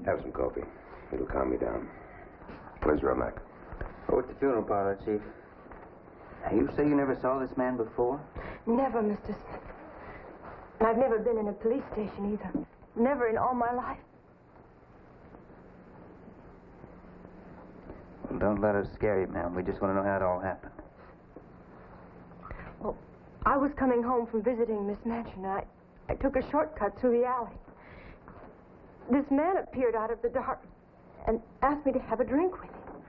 Have some coffee. It'll calm me down. Where's Romack? Oh, at the funeral parlor, Chief. Now, you say you never saw this man before? Never, Mr. Smith. And I've never been in a police station either. Never in all my life. Well, don't let us scare you, ma'am. We just want to know how it all happened. Well, I was coming home from visiting Miss Mansion. I took a shortcut through the alley. This man appeared out of the dark and asked me to have a drink with him.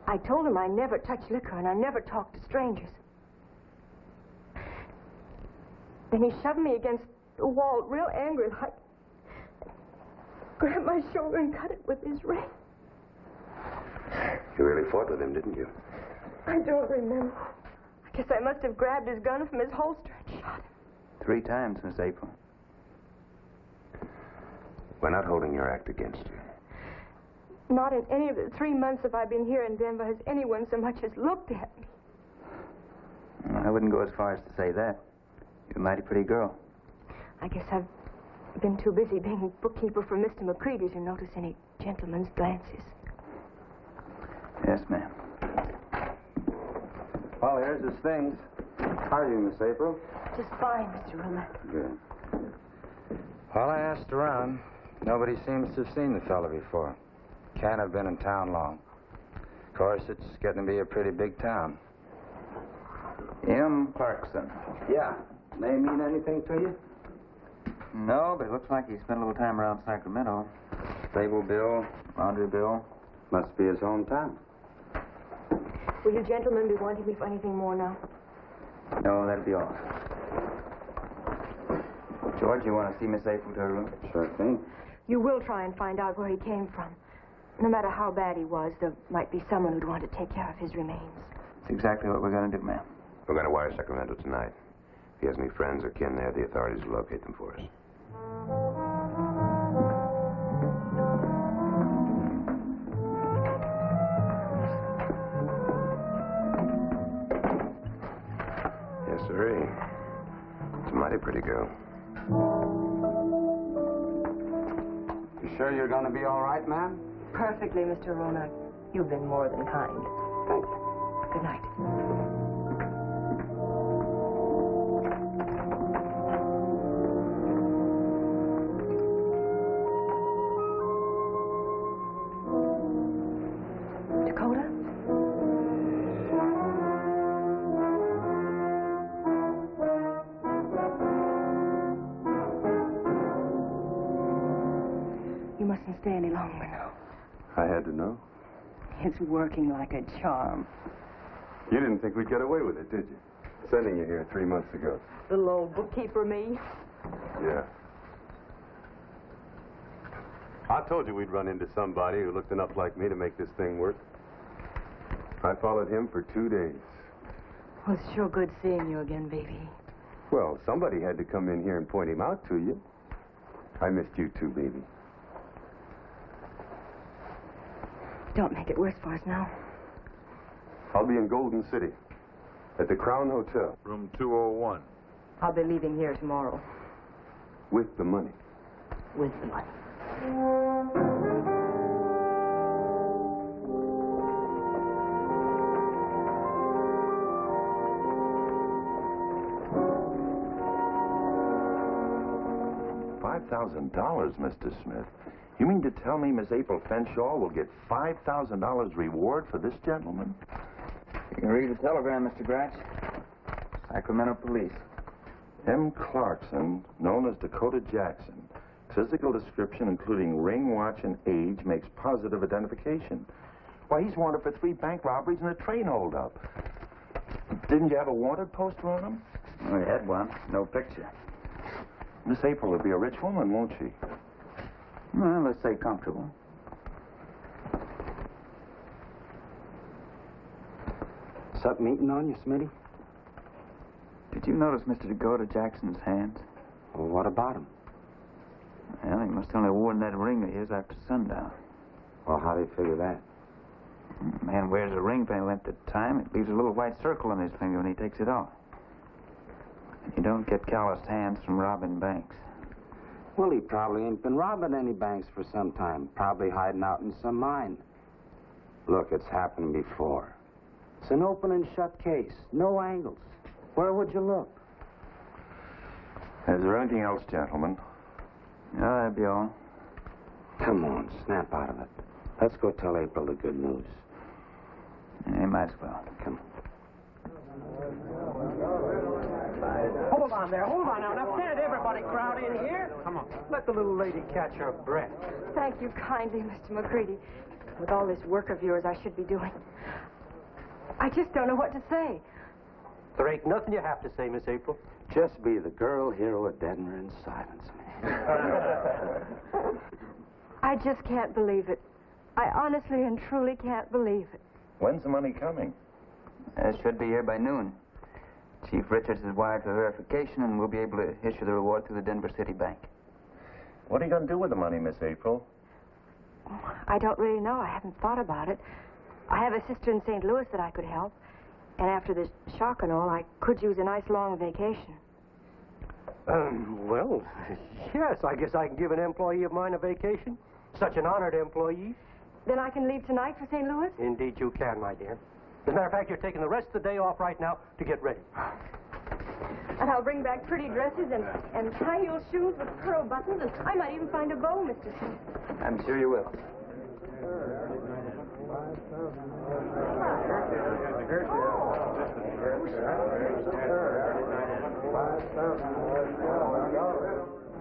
I told him I never touch liquor and I never talk to strangers. Then he shoved me against the wall, real angry like, grabbed my shoulder and cut it with his ring. You really fought with him, didn't you? I don't remember. I guess I must have grabbed his gun from his holster and shot him. 3 times, Miss April. We're not holding your act against you. Not in any of the 3 months that I've been here in Denver has anyone so much as looked at me. I wouldn't go as far as to say that. You're a mighty pretty girl. I guess I've been too busy being bookkeeper for Mr. McCready to notice any gentleman's glances. Yes, ma'am. Well, here's his things. How are you, Miss April? Just fine, Mr. Romack. Good. Well, I asked around. Nobody seems to have seen the fella before. Can't have been in town long. Of course, it's getting to be a pretty big town. M. Clarkson. Yeah. Name mean anything to you? No, but it looks like he spent a little time around Sacramento. Stable bill, laundry bill. Must be his hometown. Will you gentlemen be wanting me for anything more now? No, that'll be all. George, you want to see Miss April to her room? Sure thing. You will try and find out where he came from. No matter how bad he was, there might be someone who'd want to take care of his remains. That's exactly what we're going to do, ma'am. We're going to wire Sacramento tonight. If he has any friends or kin there, the authorities will locate them for us. Yes, sir. It's a mighty pretty girl. You sure you're going to be all right, ma'am? Perfectly, Mr. Romack. You've been more than kind. Thank you. Good night. Dakota? You mustn't stay any longer now. I had to know. It's working like a charm. You didn't think we'd get away with it, did you? Sending you here 3 months ago. Little old bookkeeper me. Yeah. I told you we'd run into somebody who looked enough like me to make this thing work. I followed him for 2 days. Well, it's sure good seeing you again, baby. Well, somebody had to come in here and point him out to you. I missed you too, baby. Don't make it worse for us now. I'll be in Golden City at the Crown Hotel. Room 201. I'll be leaving here tomorrow. With the money. With the money. $5,000, Mr. Smith. You mean to tell me Miss April Fenshaw will get $5,000 reward for this gentleman? You can read the telegram, Mr. Gratz. Sacramento Police. M. Clarkson, known as Dakota Jackson. Physical description, including ring, watch, and age, makes positive identification. Why, he's wanted for 3 bank robberies and a train holdup. Didn't you have a wanted poster on him? We had one. No picture. Miss April will be a rich woman, won't she? Well, let's say comfortable. Something eating on you, Smitty? Did you notice Mr. Dakota Jackson's hands? Well, what about him? Well, he must only have worn that ring of his after sundown. Well, how do you figure that? A man wears a ring for any length of time. It leaves a little white circle on his finger when he takes it off. And you don't get calloused hands from robbing banks. Well, he probably ain't been robbing any banks for some time. Probably hiding out in some mine. Look, it's happened before. It's an open and shut case. No angles. Where would you look? Is there anything else, gentlemen? No, that'd be all. Come on, snap out of it. Let's go tell April the good news. You might as well. Come on. Hold on there, hold on now. Now, can't everybody crowd in here? Come on, let the little lady catch her breath. Thank you kindly, Mr. McCready. With all this work of yours I should be doing, I just don't know what to say. There ain't nothing you have to say, Miss April. Just be the girl hero of Denver in silence, man. I just can't believe it. I honestly and truly can't believe it. When's the money coming? It should be here by noon. Chief Richards is wired for verification, and we'll be able to issue the reward through the Denver City Bank. What are you going to do with the money, Miss April? I don't really know. I haven't thought about it. I have a sister in St. Louis that I could help. And after this shock and all, I could use a nice long vacation. Well, yes, I guess I can give an employee of mine a vacation. Such an honored employee. Then I can leave tonight for St. Louis? Indeed you can, my dear. As a matter of fact, you're taking the rest of the day off right now to get ready. And I'll bring back pretty dresses and high-heel shoes with pearl buttons, and I might even find a bow, Mr. Smith. I'm sure you will.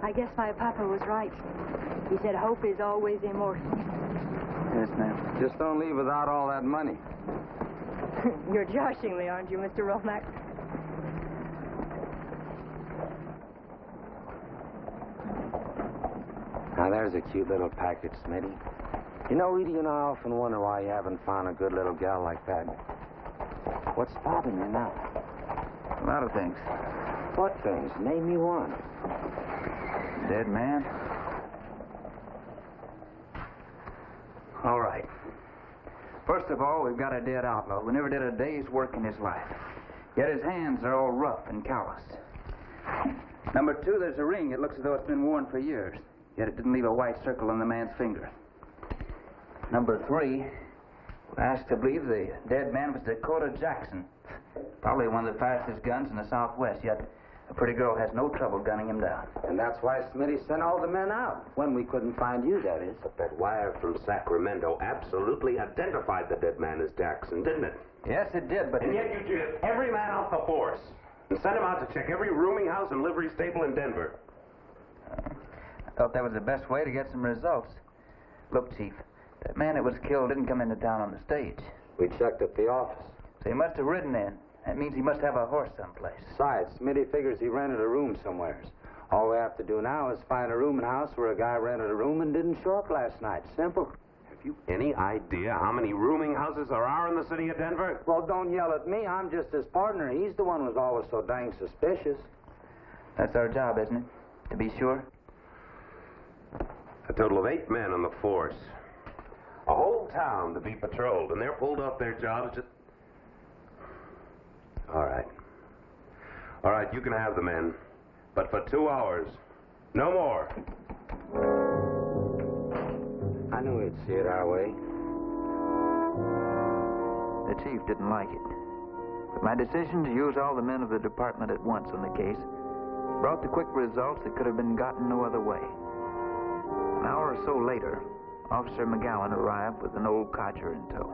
I guess my papa was right. He said hope is always immortal. Yes, ma'am. Just don't leave without all that money. You're joshing me, aren't you, Mr. Romack? Now, there's a cute little package, Smitty. You know, Edie and I often wonder why you haven't found a good little gal like that. What's bothering you now? A lot of things. What things? Name me one. Dead man. All right. First of all, we've got a dead outlaw who never did a day's work in his life. Yet his hands are all rough and calloused. Number two, there's a ring. It looks as though it's been worn for years. Yet it didn't leave a white circle on the man's finger. Number three, we're asked to believe the dead man was Dakota Jackson. Probably one of the fastest guns in the Southwest, yet a pretty girl has no trouble gunning him down. And that's why Smitty sent all the men out. When we couldn't find you, that is. But that wire from Sacramento absolutely identified the dead man as Jackson, didn't it? Yes, it did, but... And yet you took every man off the force and sent him out to check every rooming house and livery stable in Denver. I thought that was the best way to get some results. Look, Chief, that man that was killed didn't come into town on the stage. We checked at the office. So he must have ridden in. That means he must have a horse someplace. Besides, Smitty figures he rented a room somewhere. All we have to do now is find a rooming house where a guy rented a room and didn't show up last night. Simple. Have you any idea how many rooming houses there are in the city of Denver? Well, don't yell at me. I'm just his partner. He's the one who's always so dang suspicious. That's our job, isn't it? To be sure. A total of 8 men on the force. A whole town to be patrolled, and they're pulled off their jobs just... All right. All right, you can have the men. But for 2 hours. No more. I knew he'd see it our way. The chief didn't like it. But my decision to use all the men of the department at once on the case brought the quick results that could have been gotten no other way. An hour or so later, Officer McGowan arrived with an old codger in tow.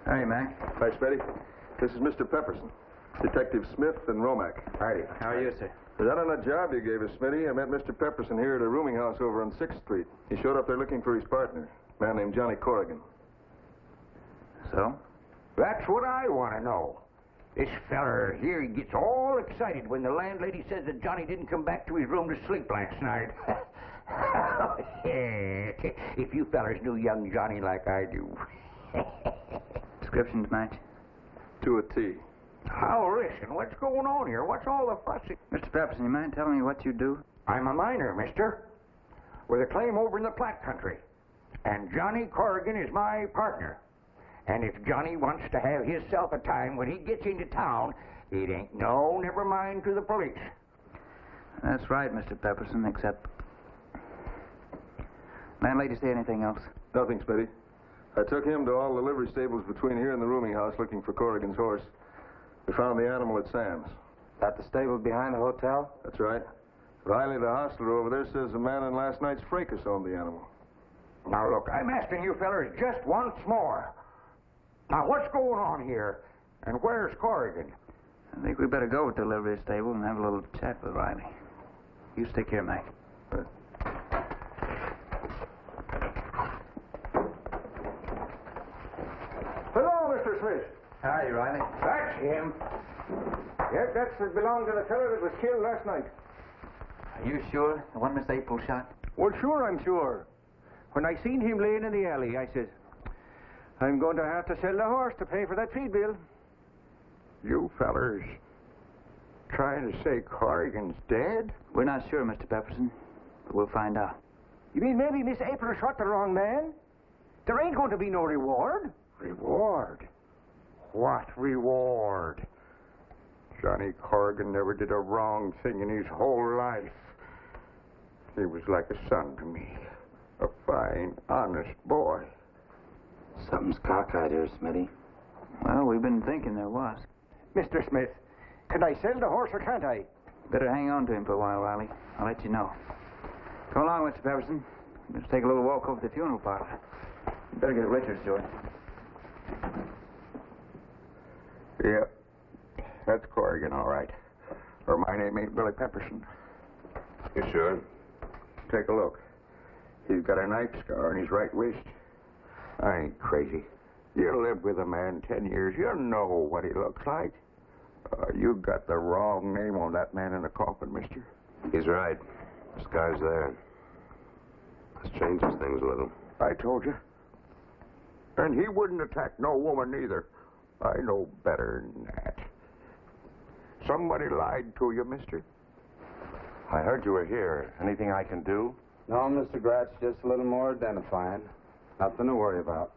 Howdy, Mac. Hi, Smitty. This is Mr. Pepperson. Detective Smith and Romack. Howdy. How are you, sir? Is that on a job you gave us, Smitty? I met Mr. Pepperson here at a rooming house over on 6th Street. He showed up there looking for his partner, a man named Johnny Corrigan. So? That's what I want to know. This feller here, he gets all excited when the landlady says that Johnny didn't come back to his room to sleep last night. If you fellers knew young Johnny like I do. Descriptions match? To a T. Now, listen, what's going on here? What's all the fussing? Mr. Pepperson, you mind telling me what you do? I'm a miner, mister, with a claim over in the Platte country. And Johnny Corrigan is my partner. And if Johnny wants to have himself a time when he gets into town, it ain't no never mind to the police. That's right, Mr. Pepperson, except... Landlady say anything else? Nothing, Smitty. I took him to all the livery stables between here and the rooming house looking for Corrigan's horse. We found the animal at Sam's. That the stable behind the hotel? That's right. Riley, the hostler over there, says the man in last night's fracas owned the animal. Now, look, I'm asking you fellers just once more. Now, what's going on here? And where's Corrigan? I think we better go to the livery stable and have a little chat with Riley. You stick here, Mac. Hello, Mr. Smith. Hi, Riley. That's him. Yep, that's what belonged to the fellow that was killed last night. Are you sure? The one Miss April shot? Well, sure, I'm sure. When I seen him laying in the alley, I says, I'm going to have to sell the horse to pay for that feed bill. You fellers trying to say Corrigan's dead? We're not sure, Mr. Pepperson, but we'll find out. You mean maybe Miss April shot the wrong man? There ain't going to be no reward. Reward? What reward? Johnny Corrigan never did a wrong thing in his whole life. He was like a son to me. A fine, honest boy. Something's cockeyed here, Smitty. Well, we've been thinking there was. Mr. Smith, can I sell the horse or can't I? Better hang on to him for a while, Riley. I'll let you know. Come along, Mr. Pepperson. Let's take a little walk over to the funeral parlor. You better get Richards, George. Yep. That's Corrigan, all right. Or my name ain't Billy Pepperson. You sure? Take a look. He's got a knife scar on his right wrist. I ain't crazy. You live with a man 10 years. You know what he looks like. You got the wrong name on that man in the coffin, mister. He's right. The scar's there. This changes things a little. I told you. And he wouldn't attack no woman either. I know better than that. Somebody lied to you, mister. I heard you were here. Anything I can do? No, Mr. Gratz, just a little more identifying. Nothing to worry about.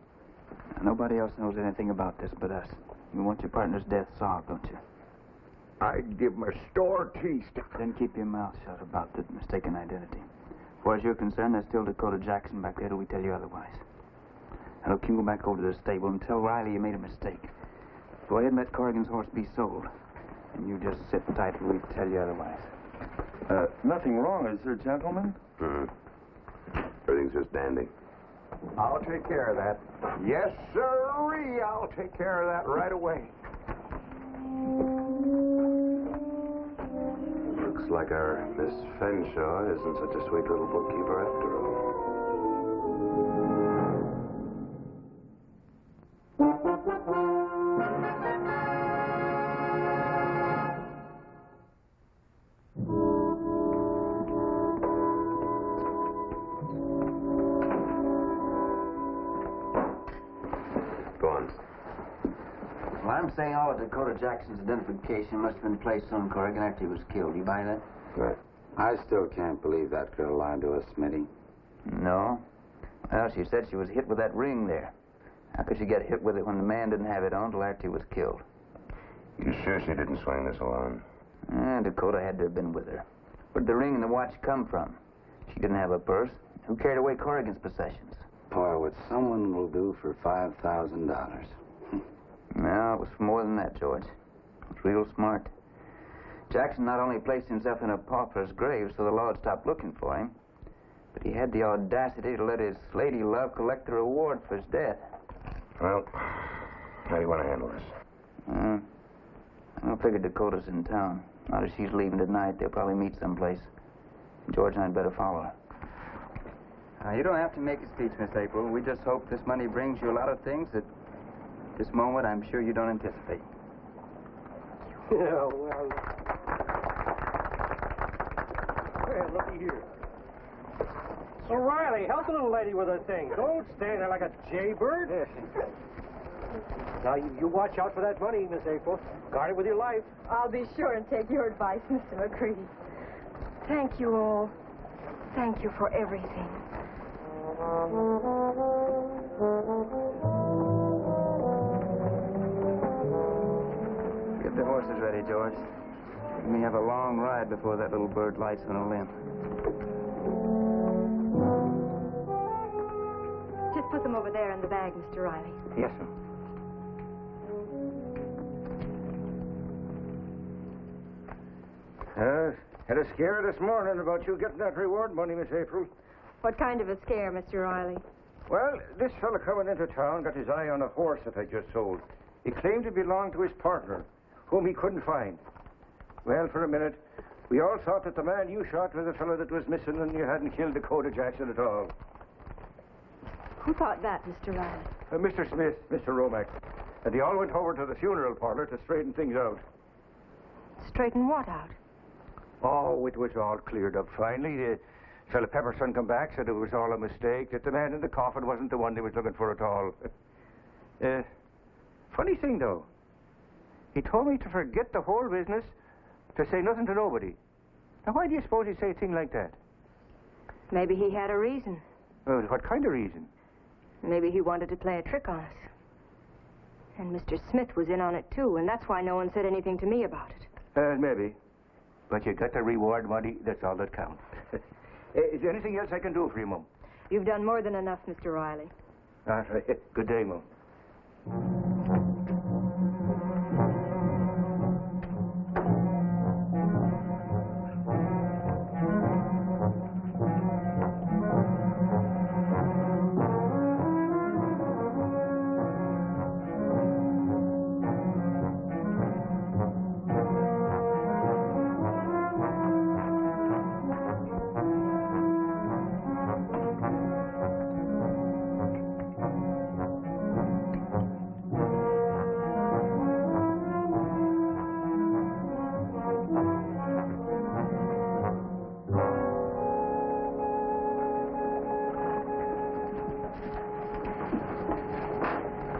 Nobody else knows anything about this but us. You want your partner's death solved, don't you? I'd give him a store teeth. Then keep your mouth shut about the mistaken identity. As far as you're concerned, there's still Dakota Jackson back there till we tell you otherwise. Now, look, you go back over to the stable and tell Riley you made a mistake. Go ahead and let Corrigan's horse be sold. And you just sit tight till we tell you otherwise. Nothing wrong, is there, gentlemen? Everything's just dandy. I'll take care of that. Yes, sirree. I'll take care of that right away. Looks like our Miss Fenshaw isn't such a sweet little bookkeeper after all. Well, I'm saying all of Dakota Jackson's identification must have been placed on Corrigan after he was killed. You buy that? Right. I still can't believe that girl lied to us, Smitty. No. Well, she said she was hit with that ring there. How could she get hit with it when the man didn't have it on till after he was killed? You sure she didn't swing this alone? Dakota had to have been with her. Where'd the ring and the watch come from? She didn't have a purse. Who carried away Corrigan's possessions? Boy, what someone will do for $5,000. No, it was for more than that, George. It was real smart. Jackson not only placed himself in a pauper's grave so the law would stop looking for him, but he had the audacity to let his lady love collect the reward for his death. Well, how do you want to handle this? I don't figure Dakota's in town. Not if she's leaving tonight. They'll probably meet someplace. George and I'd better follow her. You don't have to make a speech, Miss April. We just hope this money brings you a lot of things that, at this moment, I'm sure you don't anticipate. Yeah, well, looky here. So, Riley, help the little lady with her thing. Don't stand there like a jaybird. Now, you watch out for that money, Miss April. Guard it with your life. I'll be sure and take your advice, Mr. McCready. Thank you all. Thank you for everything. Get the horses ready, George. We have a long ride before that little bird lights on a limb. Just put them over there in the bag, Mr. Riley. Yes, sir. Had a scare this morning about you getting that reward money, Miss April. What kind of a scare, Mr. Riley? Well, this fella coming into town got his eye on a horse that I just sold. He claimed it belonged to his partner, whom he couldn't find. Well, for a minute, we all thought that the man you shot was the fellow that was missing and you hadn't killed Dakota Jackson at all. Who thought that, Mr. Riley? Mr. Smith, Mr. Romack. And they all went over to the funeral parlor to straighten things out. Straighten what out? Oh, it was all cleared up finally. The fellow Pepperson come back, said it was all a mistake, that the man in the coffin wasn't the one they was looking for at all. Funny thing, though. He told me to forget the whole business, to say nothing to nobody. Now, why do you suppose he'd say a thing like that? Maybe he had a reason. What kind of reason? Maybe he wanted to play a trick on us. And Mr. Smith was in on it, too, and that's why no one said anything to me about it. Maybe. But you got the reward money, that's all that counts. Is there anything else I can do for you, Mum? You've done more than enough, Mr. Riley. All right. Good day, Mum.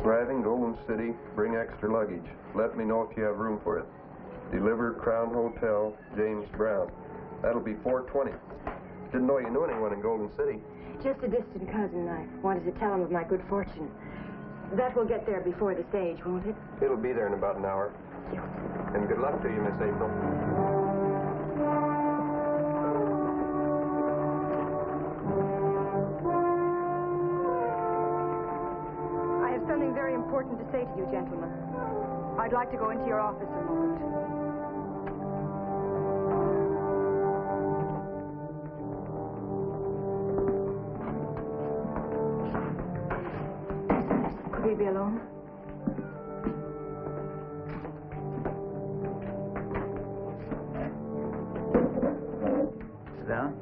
Arriving Golden City, bring extra luggage. Let me know if you have room for it. Deliver Crown Hotel, James Brown. That'll be 4:20. Didn't know you knew anyone in Golden City. Just a distant cousin. I wanted to tell him of my good fortune. That will get there before the stage, won't it? It'll be there in about an hour. And good luck to you, Miss April. I have something very important to say to you, gentlemen. I'd like to go into your office a moment. Could we be alone? Sit down.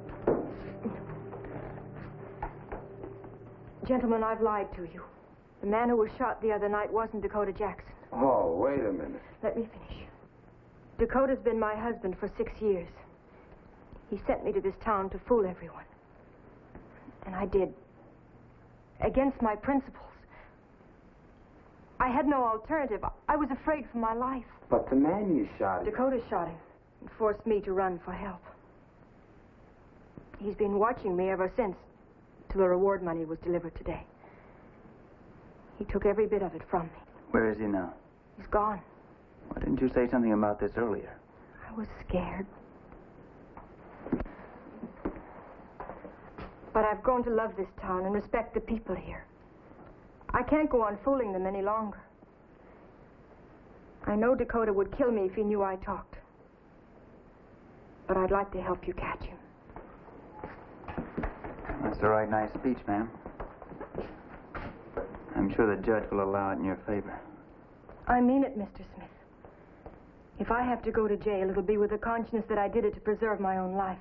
Gentlemen, I've lied to you. The man who was shot the other night wasn't Dakota Jackson. Oh, wait a minute. Let me finish. Dakota's been my husband for 6 years. He sent me to this town to fool everyone. And I did. Against my principles. I had no alternative. I was afraid for my life. But the man you shot... Dakota shot him and forced me to run for help. He's been watching me ever since, till the reward money was delivered today. He took every bit of it from me. Where is he now? He's gone. Why didn't you say something about this earlier? I was scared. But I've grown to love this town and respect the people here. I can't go on fooling them any longer. I know Dakota would kill me if he knew I talked. But I'd like to help you catch him. That's a right nice speech, ma'am. I'm sure the judge will allow it in your favor. I mean it, Mr. Smith. If I have to go to jail, it'll be with the conscience that I did it to preserve my own life.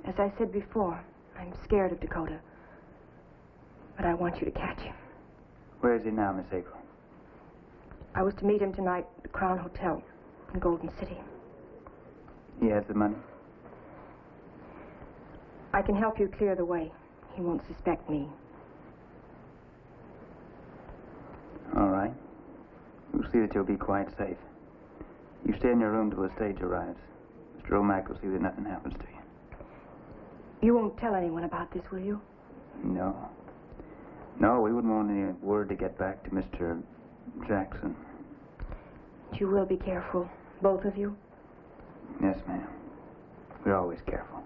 As I said before, I'm scared of Dakota. But I want you to catch him. Where is he now, Miss April? I was to meet him tonight at the Crown Hotel in Golden City. He has the money? I can help you clear the way. He won't suspect me. All right. We'll see that you'll be quite safe. You stay in your room till the stage arrives. Mr. O'Mac will see that nothing happens to you. You won't tell anyone about this, will you? No. No, we wouldn't want any word to get back to Mr. Jackson. But you will be careful, both of you. Yes, ma'am. We're always careful.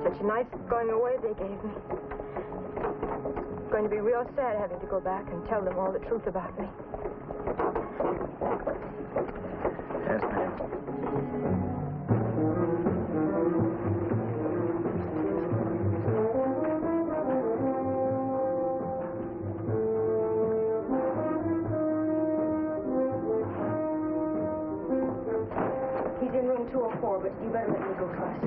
Such a nice going away they gave me. It's going to be real sad having to go back and tell them all the truth about me. Yes, ma'am. He's in room 204, but you better let me go first.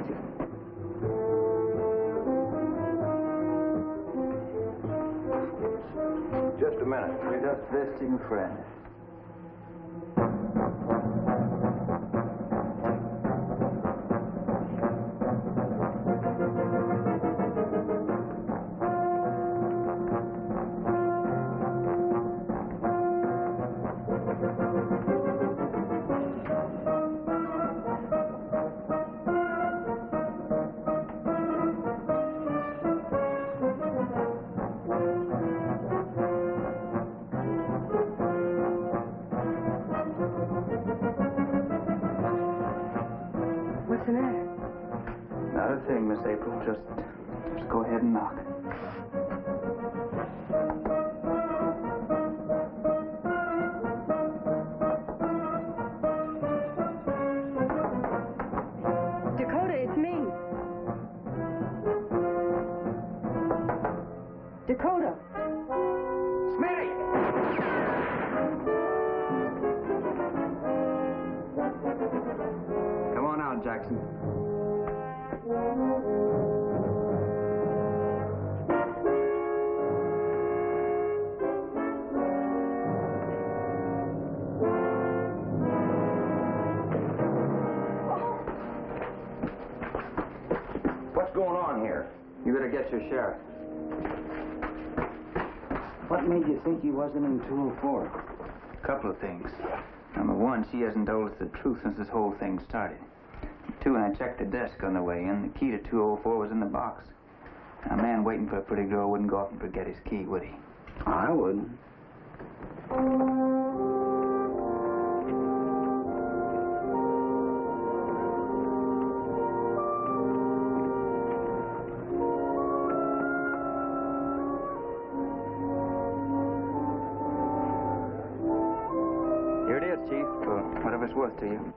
Just a minute. We're just visiting a friend. What's the matter? Not a thing, Miss April. Just go ahead and knock. Dakota, it's me. Dakota. Smitty! Come on out, Jackson. What's going on here? You better get your sheriff. What made you think he wasn't in 204? A couple of things. Number one, she hasn't told us the truth since this whole thing started. Two, when I checked the desk on the way in, the key to 204 was in the box. A man waiting for a pretty girl wouldn't go off and forget his key, would he? I wouldn't. Here it is, Chief, for whatever it's worth to you.